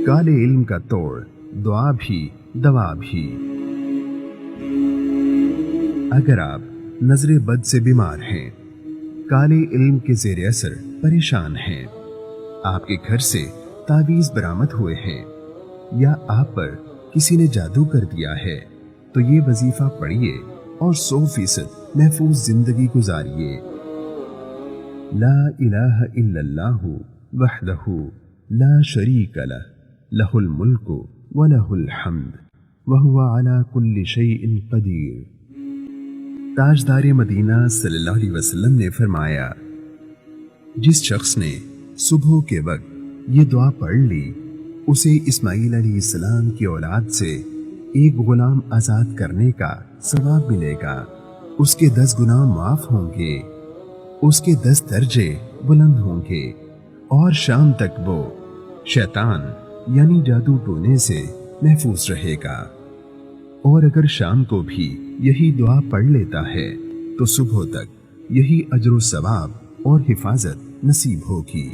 काले इल्म का तोड़, दुआ भी दवा भी। अगर आप नजर बद से बीमार हैं, काले इल्म के ज़ेर असर परेशान हैं, आपके घर से तावीज़ बरामद हुए हैं या आप पर किसी ने जादू कर दिया है, तो ये वजीफा पढ़िए और 100% महफूज जिंदगी गुजारिए। ला इलाहा इल्लल्लाहु वहदहु ला शरीक लह, लहुल मुल्कु व लहुल हम्द व हुवा अला कुल्लि शैइन कदीर। ताजदार मदीना सल्लल्लाहु अलैहि वसल्लम ने फरमाया, जिस शख्स ने सुबह के वक्त ये दुआ पढ़ ली, उसे इस्माईल अलैहिस्सलाम की औलाद से एक गुलाम आजाद करने का सवाब मिलेगा। उसके 10 गुनाह माफ होंगे, उसके 10 दर्जे बुलंद होंगे और शाम तक वो शैतान यानी जादू टोने से महफूज रहेगा। और अगर शाम को भी यही दुआ पढ़ लेता है तो सुबह तक यही अजर सवाब और हिफाजत नसीब होगी।